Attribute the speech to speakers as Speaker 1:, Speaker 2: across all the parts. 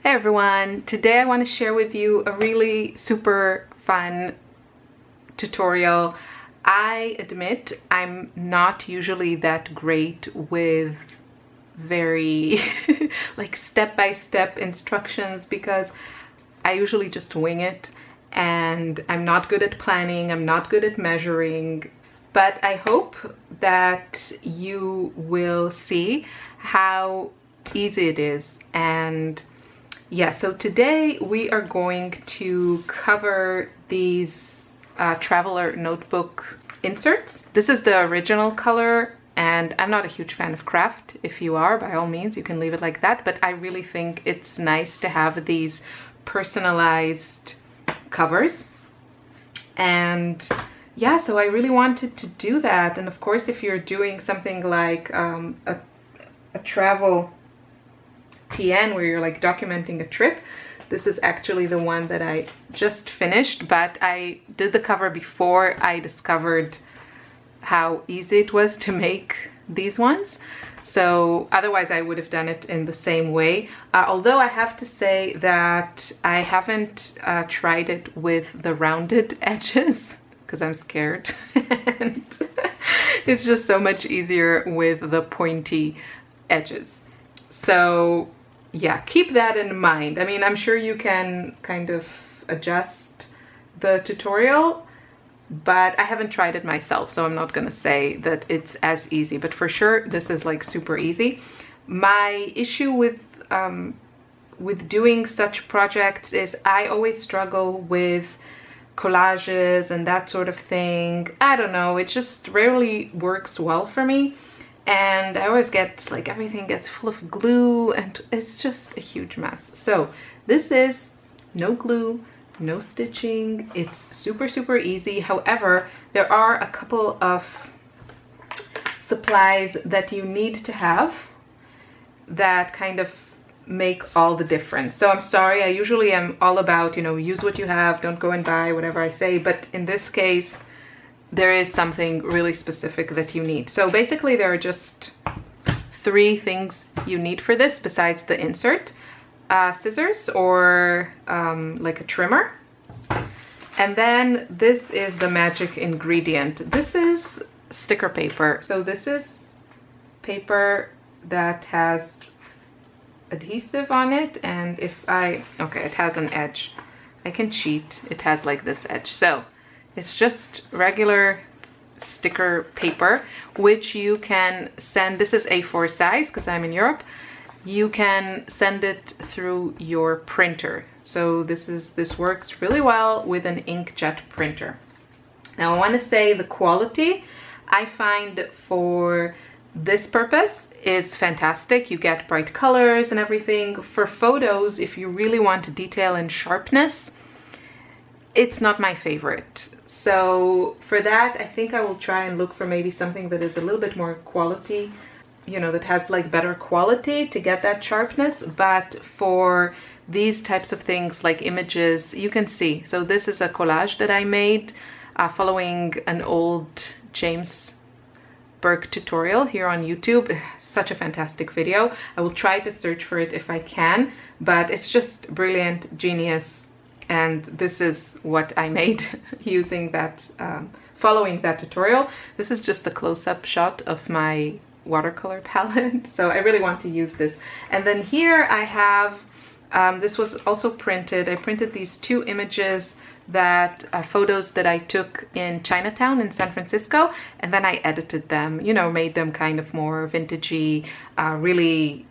Speaker 1: Hey everyone, today I want to share with you a really super fun tutorial. I admit I'm not usually that great with very like step-by-step instructions because I usually just wing it and I'm not good at planning, I'm not good at measuring, but I hope that you will see how easy it is. And yeah, so today we are going to cover these traveler notebook inserts. This is the original color, and I'm not a huge fan of craft. If you are, by all means, you can leave it like that, but I really think it's nice to have these personalized covers. And yeah, so I really wanted to do that. And of course, if you're doing something like a travel TN where you're like documenting a trip, this is actually the one that I just finished, but I did the cover before I discovered how easy it was to make these ones. So otherwise I would have done it in the same way, although I have to say that I haven't tried it with the rounded edges because I'm scared and it's just so much easier with the pointy edges. So yeah, keep that in mind. I mean, I'm sure you can kind of adjust the tutorial, but I haven't tried it myself, so I'm not gonna say that it's as easy, but for sure this is like super easy. My issue with doing such projects is I always struggle with collages and that sort of thing. I don't know, it just rarely works well for me. And I always get like everything gets full of glue and it's just a huge mess. So this is no glue, no stitching. It's super, super easy. However, there are a couple of supplies that you need to have that kind of make all the difference. So I'm sorry, I usually am all about, you know, use what you have, don't go and buy whatever I say. But in this case, there is something really specific that you need. So basically there are just 3 things you need for this besides the insert. Scissors or like a trimmer. And then this is the magic ingredient. This is sticker paper. So this is paper that has adhesive on it, and if okay, it has an edge. I can cheat, it has like this edge. So it's just regular sticker paper, which you can send. This is A4 size because I'm in Europe. You can send it through your printer. So this works really well with an inkjet printer. Now I want to say the quality I find for this purpose is fantastic. You get bright colors and everything. For photos, if you really want detail and sharpness, it's not my favorite. So for that, I think I will try and look for maybe something that is a little bit more quality, you know, that has like better quality to get that sharpness. But for these types of things like images, you can see. So this is a collage that I made following an old James Burke tutorial here on YouTube. Such a fantastic video. I will try to search for it if I can, but it's just brilliant, genius. And this is what I made using that, following that tutorial. This is just a close-up shot of my watercolor palette. So I really want to use this. And then here I have, this was also printed. I printed these 2 images that, photos that I took in Chinatown in San Francisco. And then I edited them, you know, made them kind of more vintagey, really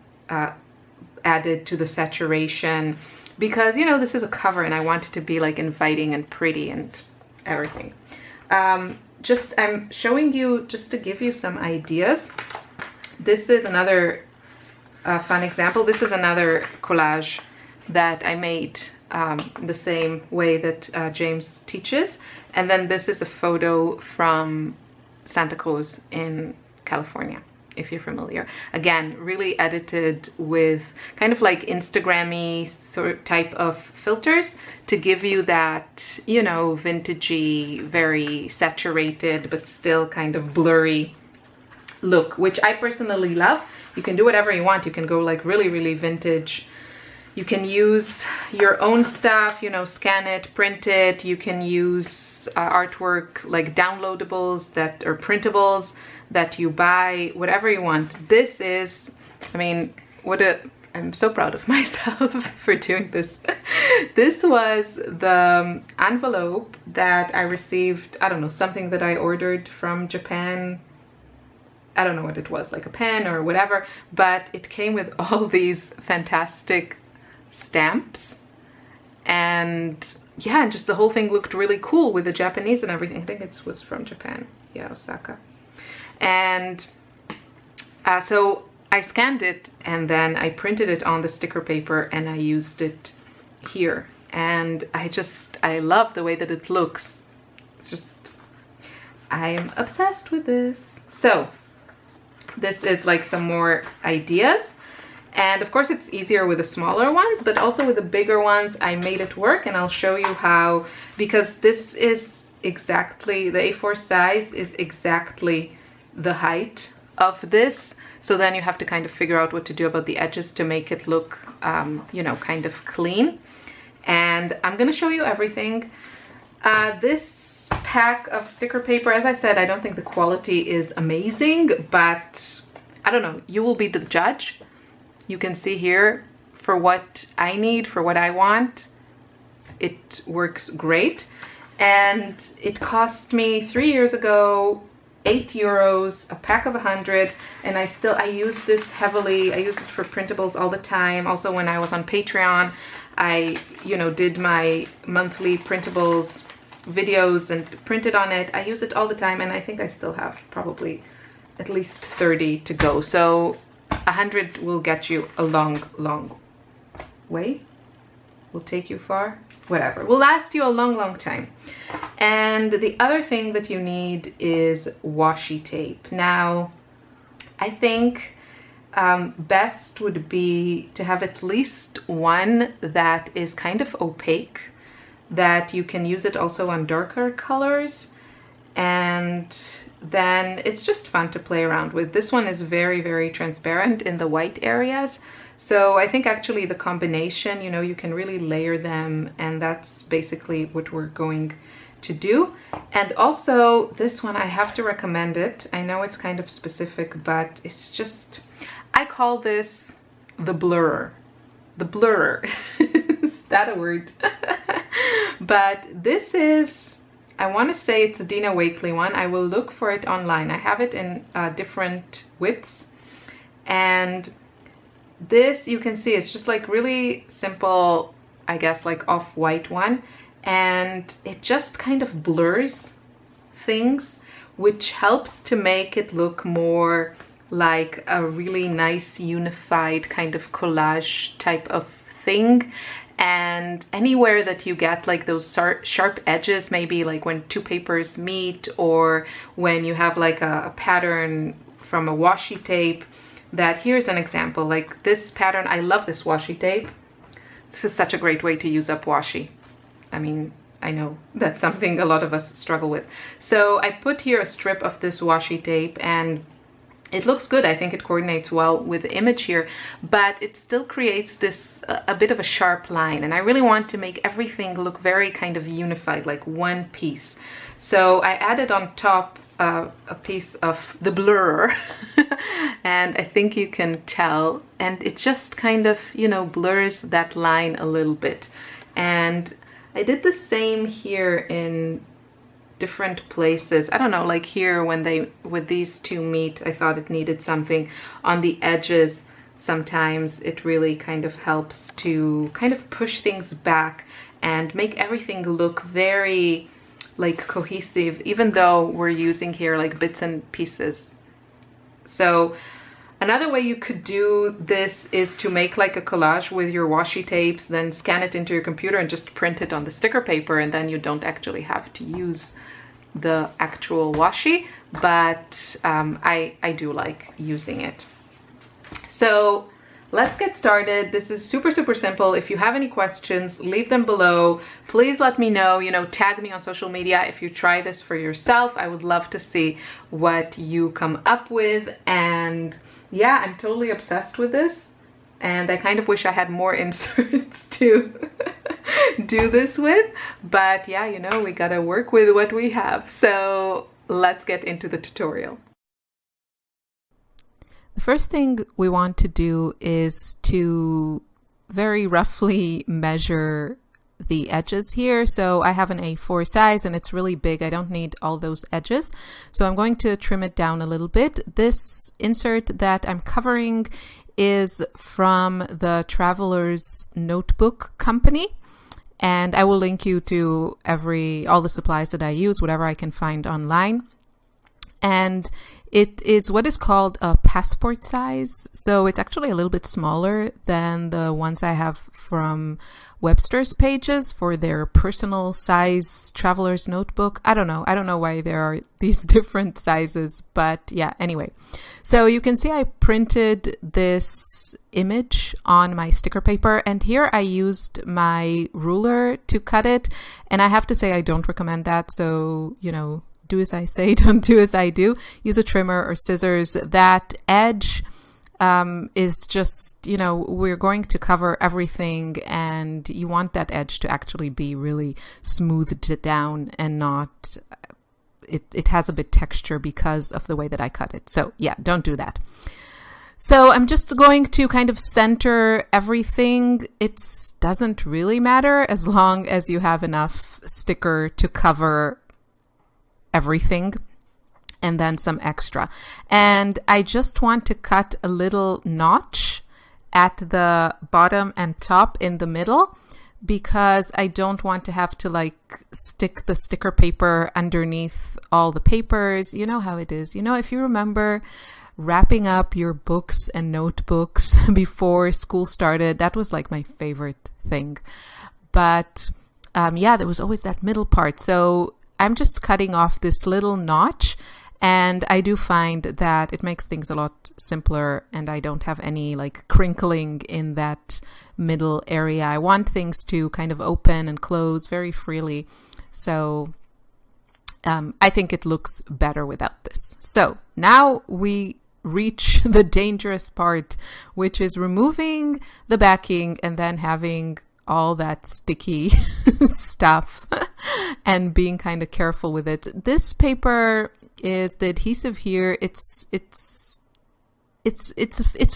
Speaker 1: added to the saturation. Because, you know, this is a cover and I want it to be like inviting and pretty and everything. I'm showing you just to give you some ideas. This is another fun example. This is another collage that I made the same way that James teaches. And then this is a photo from Santa Cruz in California, if you're familiar. Again, really edited with kind of like Instagram-y sort of type of filters to give you that, you know, vintagey, very saturated, but still kind of blurry look, which I personally love. You can do whatever you want. You can go like really, really vintage You can use your own stuff, you know, scan it, print it. You can use artwork like downloadables that or printables that you buy, whatever you want. This is, I mean, I'm so proud of myself for doing this. This was the envelope that I received, I don't know, something that I ordered from Japan. I don't know what it was, like a pen or whatever, but it came with all these fantastic stamps, and yeah, and just the whole thing looked really cool with the Japanese and everything. I think it was from Japan, yeah, Osaka. And so I scanned it and then I printed it on the sticker paper and I used it here, and I love the way that it looks. It's just, I am obsessed with this. So this is like some more ideas. And of course it's easier with the smaller ones, but also with the bigger ones I made it work, and I'll show you how, because this is exactly, the A4 size is exactly the height of this. So then you have to kind of figure out what to do about the edges to make it look, you know, kind of clean. And I'm gonna show you everything. This pack of sticker paper, as I said, I don't think the quality is amazing, but I don't know, you will be the judge. You can see here, for what I need, for what I want, it works great. And it cost me 3 years ago, €8, a pack of 100, and I use this heavily. I use it for printables all the time. Also, when I was on Patreon, I, you know, did my monthly printables videos and printed on it. I use it all the time, and I think I still have probably at least 30 to go. So 100 will get you a long, long way. Will take you far. Whatever. Will last you a long, long time. And the other thing that you need is washi tape. Now, I think best would be to have at least one that is kind of opaque, that you can use it also on darker colors, and then it's just fun to play around with. This one is very, very transparent in the white areas. So I think actually the combination, you know, you can really layer them, and that's basically what we're going to do. And also this one, I have to recommend it. I know it's kind of specific, but it's just, I call this the blurrer. The blurrer. Is that a word? But this is, I want to say it's a Dina Wakley one. I will look for it online. I have it in different widths, and this, you can see, it's just like really simple, I guess, like off-white one, and it just kind of blurs things, which helps to make it look more like a really nice unified kind of collage type of thing. And anywhere that you get like those sharp edges, maybe like when two papers meet, or when you have like a pattern from a washi tape, that here's an example, like this pattern. I love this washi tape. This is such a great way to use up washi. I mean, I know that's something a lot of us struggle with. So I put here a strip of this washi tape, and it looks good. I think it coordinates well with the image here, but it still creates this a bit of a sharp line, and I really want to make everything look very kind of unified, like one piece. So I added on top a piece of the blur and I think you can tell, and it just kind of, you know, blurs that line a little bit. And I did the same here in different places. I don't know, like here when with these two meet, I thought it needed something on the edges. Sometimes it really kind of helps to kind of push things back and make everything look very like cohesive, even though we're using here like bits and pieces. So another way you could do this is to make like a collage with your washi tapes, then scan it into your computer and just print it on the sticker paper, and then you don't actually have to use the actual washi, but I do like using it. So let's get started. This is super, super simple. If you have any questions, leave them below. Please let me know, you know, tag me on social media if you try this for yourself. I would love to see what you come up with. And yeah, I'm totally obsessed with this. and I kind of wish I had more inserts to do this with, but yeah, you know, we gotta work with what we have. So let's get into the tutorial. The first thing we want to do is to very roughly measure the edges here. So I have an A4 size and it's really big. I don't need all those edges. So I'm going to trim it down a little bit. This insert that I'm covering is from the Traveler's Notebook Company. And I will link you to all the supplies that I use, whatever I can find online. And it is what is called a passport size. So it's actually a little bit smaller than the ones I have from Webster's Pages for their personal size traveler's notebook. I don't know why there are these different sizes, but yeah, anyway. So you can see I printed this image on my sticker paper, and here I used my ruler to cut it. And I have to say, I don't recommend that. So, you know, do as I say, don't do as I do. Use a trimmer or scissors. That edge is just, you know, we're going to cover everything, and you want that edge to actually be really smoothed down and not, it has a bit texture because of the way that I cut it. So yeah, don't do that. So I'm just going to kind of center everything. It doesn't really matter as long as you have enough sticker to cover everything, and then some extra. And I just want to cut a little notch at the bottom and top in the middle, because I don't want to have to like stick the sticker paper underneath all the papers. You know how it is. You know, if you remember wrapping up your books and notebooks before school started, that was like my favorite thing. But yeah, there was always that middle part. So I'm just cutting off this little notch, and I do find that it makes things a lot simpler, and I don't have any like crinkling in that middle area. I want things to kind of open and close very freely. So I think it looks better without this. So now we reach the dangerous part, which is removing the backing and then having all that sticky stuff and being kind of careful with it. This paper is the adhesive here. It's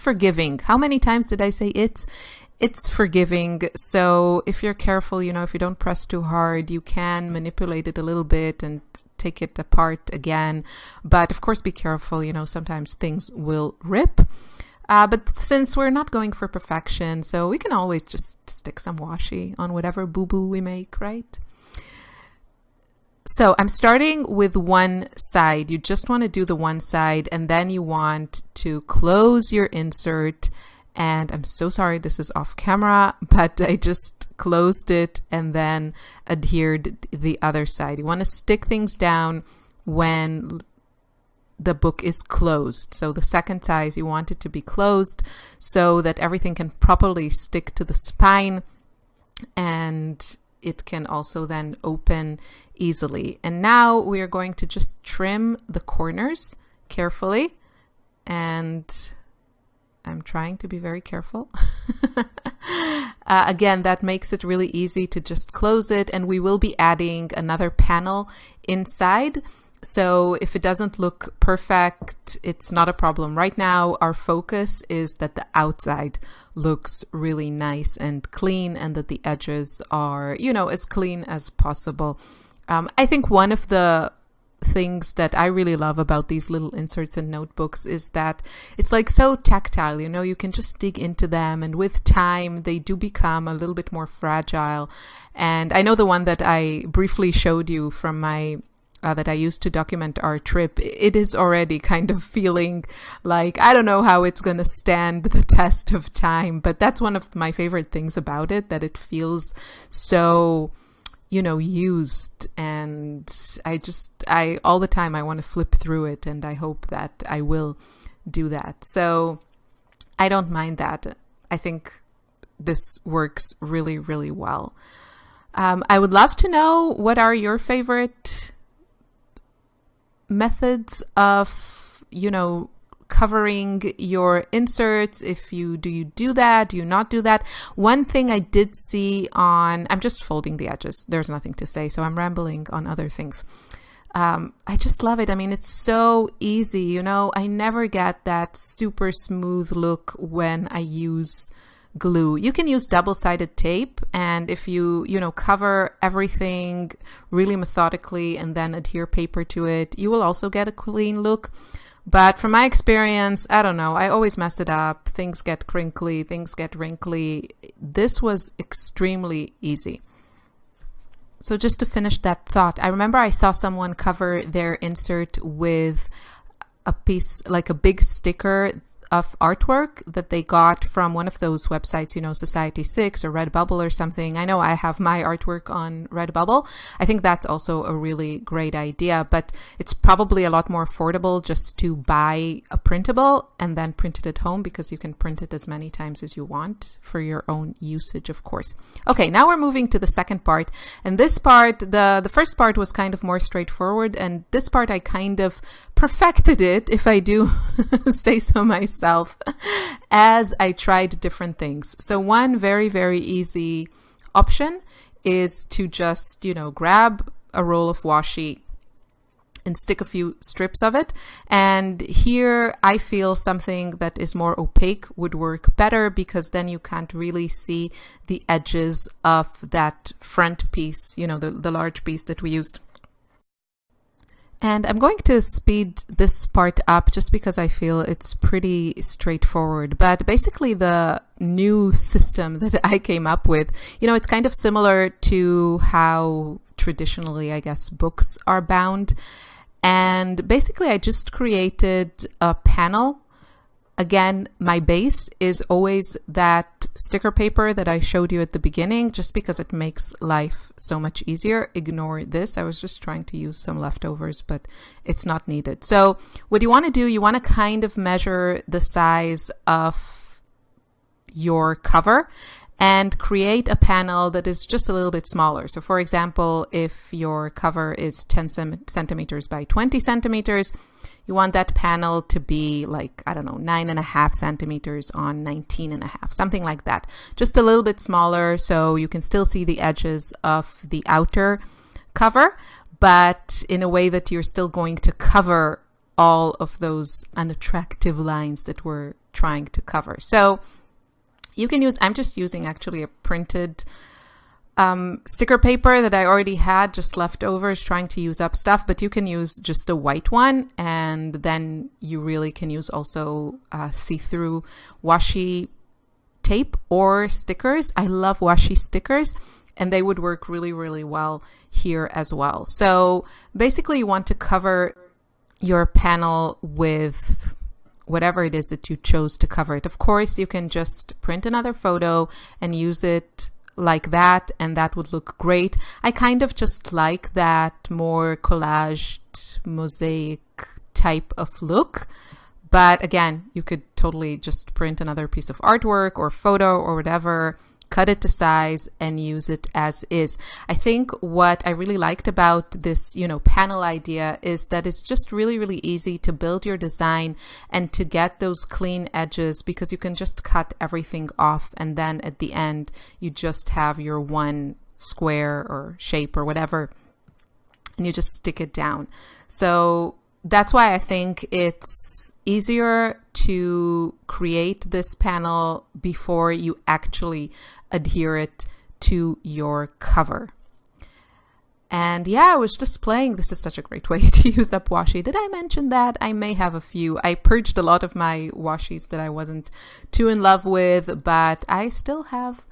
Speaker 1: forgiving. How many times did I say it's forgiving? So if you're careful, you know, if you don't press too hard, you can manipulate it a little bit and take it apart again. But of course, be careful. You know, sometimes things will rip. But since we're not going for perfection, so we can always just stick some washi on whatever boo-boo we make, right? So I'm starting with one side. You just want to do the one side, and then you want to close your insert. And I'm so sorry this is off camera, but I just closed it and then adhered the other side. You want to stick things down when the book is closed. So the second size, you want it to be closed so that everything can properly stick to the spine, and it can also then open easily. And now we are going to just trim the corners carefully, and I'm trying to be very careful. Again, that makes it really easy to just close it, and we will be adding another panel inside. So if it doesn't look perfect, it's not a problem. Right now, our focus is that the outside looks really nice and clean, and that the edges are, you know, as clean as possible. I think one of the things that I really love about these little inserts and notebooks is that it's like so tactile, you know, you can just dig into them, and with time they do become a little bit more fragile. And I know the one that I briefly showed you from my that I used to document our trip, it is already kind of feeling like, I don't know how it's going to stand the test of time, but that's one of my favorite things about it, that it feels so, you know, used. And I all the time I want to flip through it, and I hope that I will do that. So I don't mind that. I think this works really, really well. I would love to know, what are your favorite methods of, you know, covering your inserts. Do you do that? Do you not do that? One thing I did see I'm just folding the edges. There's nothing to say, so I'm rambling on other things. I just love it. I mean, it's so easy, you know. I never get that super smooth look when I use glue. You can use double-sided tape, and if you cover everything really methodically and then adhere paper to it, you will also get a clean look. But from my experience, I don't know, I always mess it up. Things get crinkly, things get wrinkly. This was extremely easy. So just to finish that thought, I remember I saw someone cover their insert with a piece, like a big sticker of artwork that they got from one of those websites, Society6 or Redbubble or something. I know I have my artwork on Redbubble. I think that's also a really great idea, but it's probably a lot more affordable just to buy a printable and then print it at home, because you can print it as many times as you want for your own usage, of course. Okay, now we're moving to the second part. And this part, the first part was kind of more straightforward, and this part I kind of perfected it, if I do say so myself, as I tried different things. So one very, very easy option is to just, grab a roll of washi and stick a few strips of it. And here I feel something that is more opaque would work better, because then you can't really see the edges of that front piece, the large piece that we used. And I'm going to speed this part up just because I feel it's pretty straightforward. But basically the new system that I came up with, it's kind of similar to how traditionally, I guess, books are bound. And basically I just created a panel. Again, my base is always that sticker paper that I showed you at the beginning, just because it makes life so much easier. Ignore this. I was just trying to use some leftovers, but it's not needed. So what you want to do, you want to kind of measure the size of your cover and create a panel that is just a little bit smaller. So for example, if your cover is 10 centimeters by 20 centimeters, you want that panel to be like, 9.5 centimeters on 19.5, something like that. Just a little bit smaller, so you can still see the edges of the outer cover, but in a way that you're still going to cover all of those unattractive lines that we're trying to cover. So you can use, I'm just using actually a printed sticker paper that I already had, just leftovers, trying to use up stuff, but you can use just the white one, and then you really can use also see-through washi tape or stickers. I love washi stickers, and they would work really, really well here as well. So basically you want to cover your panel with whatever it is that you chose to cover it. Of course, you can just print another photo and use it like that, and that would look great. I kind of just like that more collaged mosaic type of look. But again, you could totally just print another piece of artwork or photo or whatever, cut it to size and use it as is. I think what I really liked about this, panel idea is that it's just really, really easy to build your design and to get those clean edges, because you can just cut everything off, and then at the end you just have your one square or shape or whatever, and you just stick it down. So that's why I think it's easier to create this panel before you actually adhere it to your cover. And yeah, I was just playing. This is such a great way to use up washi. Did I mention that? I may have a few. I purged a lot of my washis that I wasn't too in love with, but I still have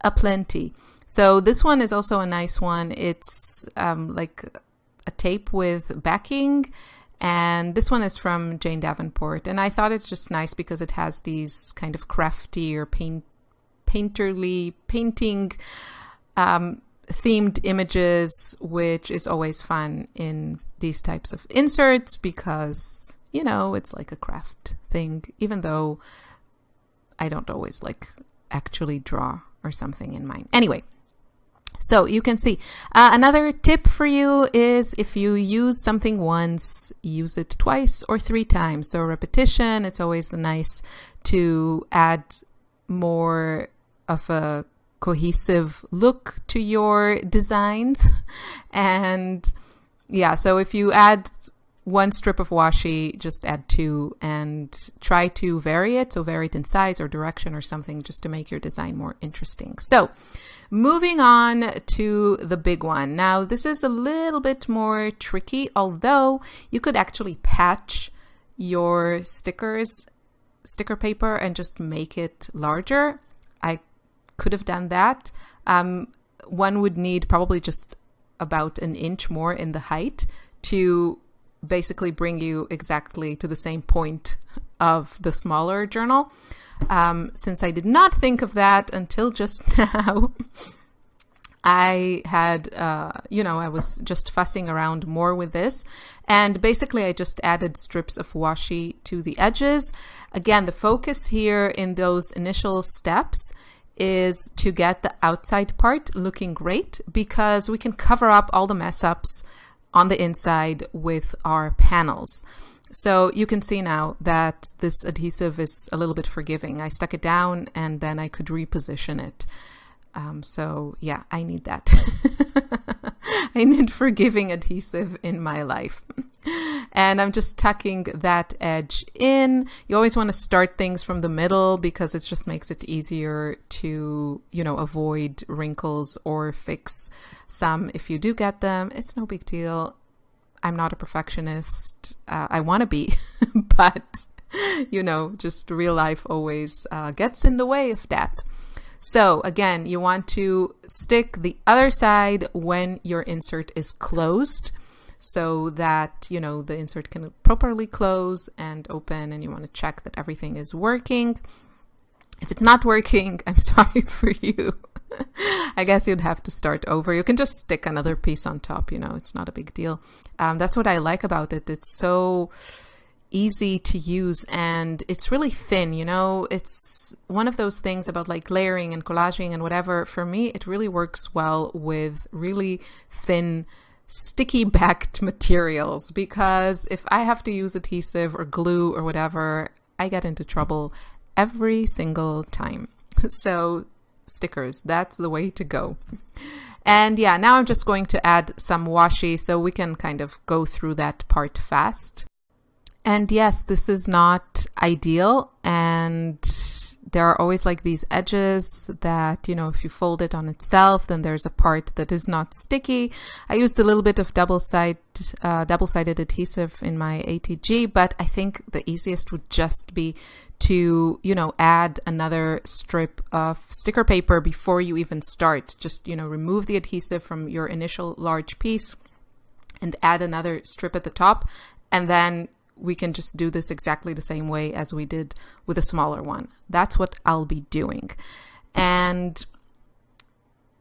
Speaker 1: a plenty. So this one is also a nice one. It's like a tape with backing. And this one is from Jane Davenport. And I thought it's just nice because it has these kind of crafty or painting themed images, which is always fun in these types of inserts because, it's like a craft thing, even though I don't always actually draw or something in mine. Anyway, So you can see. Another tip for you is if you use something once, use it twice or 3 times. So repetition, it's always nice to add more of a cohesive look to your designs. And yeah, so if you add 1 strip of washi, just add 2 and try to vary it. So vary it in size or direction or something just to make your design more interesting. So moving on to the big one. Now, this is a little bit more tricky, although you could actually patch your sticker paper and just make it larger. I could have done that. One would need probably just about 1 inch more in the height to basically bring you exactly to the same point of the smaller journal. Since I did not think of that until just now, I had, I was just fussing around more with this. And basically, I just added strips of washi to the edges. Again, the focus here in those initial steps is to get the outside part looking great, because we can cover up all the mess ups on the inside with our panels. So you can see now that this adhesive is a little bit forgiving. I stuck it down and then I could reposition it. So yeah, I need that. I need forgiving adhesive in my life. And I'm just tucking that edge in. You always want to start things from the middle because it just makes it easier to, avoid wrinkles or fix some if you do get them. It's no big deal. I'm not a perfectionist. I want to be, but, just real life always gets in the way of that. So again, you want to stick the other side when your insert is closed so that, the insert can properly close and open, and you want to check that everything is working. If it's not working, I'm sorry for you. I guess you'd have to start over. You can just stick another piece on top, it's not a big deal. That's what I like about it. It's so easy to use and it's really thin, it's one of those things about like layering and collaging and whatever. For me, it really works well with really thin, sticky backed materials, because if I have to use adhesive or glue or whatever, I get into trouble every single time. So stickers, that's the way to go. And yeah, now I'm just going to add some washi so we can kind of go through that part fast. And yes, this is not ideal, and there are always like these edges that, if you fold it on itself, then there's a part that is not sticky. I used a little bit of double-sided adhesive in my ATG, but I think the easiest would just be to, add another strip of sticker paper before you even start. Just, remove the adhesive from your initial large piece and add another strip at the top, and then we can just do this exactly the same way as we did with a smaller one. That's what I'll be doing. And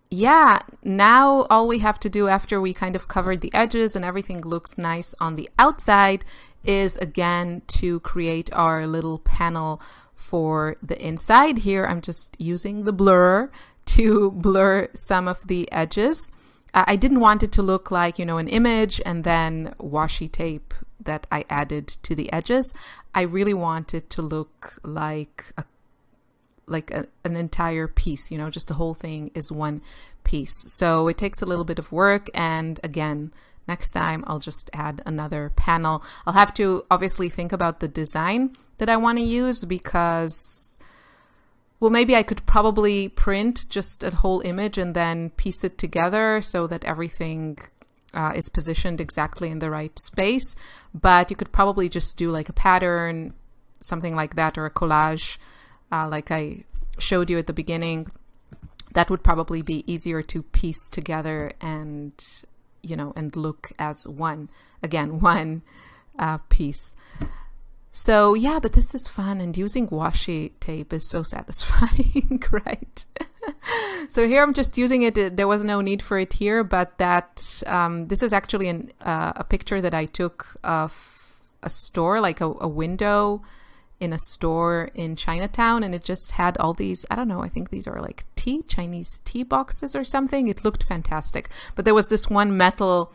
Speaker 1: yeah, now all we have to do after we kind of covered the edges and everything looks nice on the outside is again to create our little panel for the inside. Here I'm just using the blur to blur some of the edges. I didn't want it to look like, an image and then washi tape that I added to the edges. I really want it to look like an entire piece, just the whole thing is one piece. So it takes a little bit of work. And again, next time I'll just add another panel. I'll have to obviously think about the design that I want to use because, well, maybe I could probably print just a whole image and then piece it together so that everything is positioned exactly in the right space. But you could probably just do like a pattern, something like that, or a collage, like I showed you at the beginning. That would probably be easier to piece together and, and look as one piece. So yeah, but this is fun, and using washi tape is so satisfying, right? So here I'm just using it. There was no need for it here, but that this is actually a picture that I took of a store, like a window in a store in Chinatown, and it just had all these, I don't know, I think these are like Chinese tea boxes or something. It looked fantastic. But there was this one metal,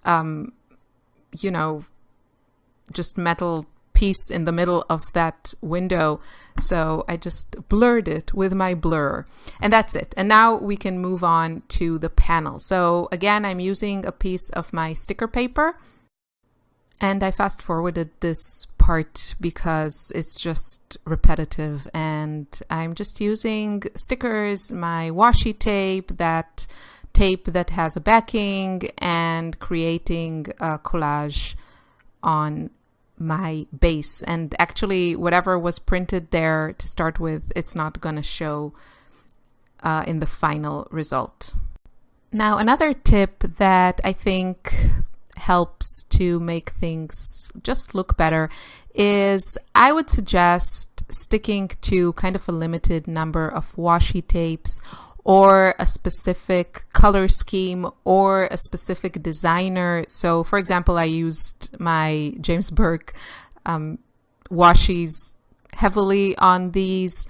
Speaker 1: you know, just metal piece in the middle of that window. So I just blurred it with my blur, and that's it. And now we can move on to the panel. So again, I'm using a piece of my sticker paper, and I fast forwarded this part because it's just repetitive, and I'm just using stickers, my washi tape that has a backing, and creating a collage on my base. And actually whatever was printed there to start with, it's not going to show in the final result. Now, another tip that I think helps to make things just look better is I would suggest sticking to kind of a limited number of washi tapes, or a specific color scheme, or a specific designer. So for example, I used my James Burke washis heavily on these.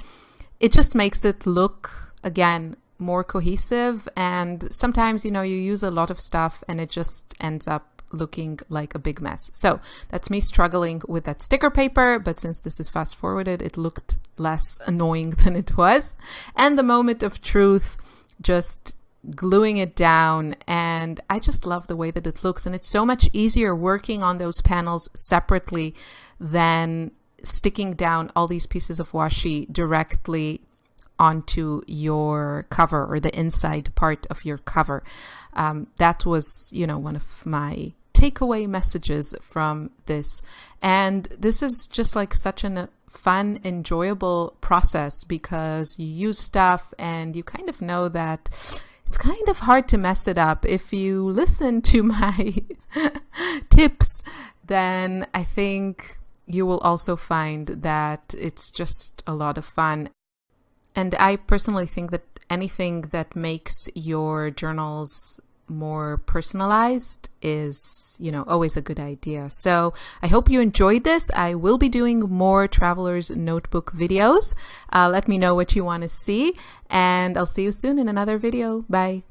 Speaker 1: It just makes it look, again, more cohesive. And sometimes, you know, you use a lot of stuff and it just ends up looking like a big mess. So that's me struggling with that sticker paper, but since this is fast forwarded, it looked less annoying than it was. And the moment of truth, just gluing it down, and I just love the way that it looks. And it's so much easier working on those panels separately than sticking down all these pieces of washi directly onto your cover, or the inside part of your cover. That was, you know, one of my takeaway messages from this. And this is just like such a fun, enjoyable process, because you use stuff and you kind of know that it's kind of hard to mess it up. If you listen to my tips, then I think you will also find that it's just a lot of fun. And I personally think that anything that makes your journals more personalized is, you know, always a good idea. So I hope you enjoyed this. I will be doing more Traveler's Notebook videos. Let me know what you want to see, and I'll see you soon in another video. Bye.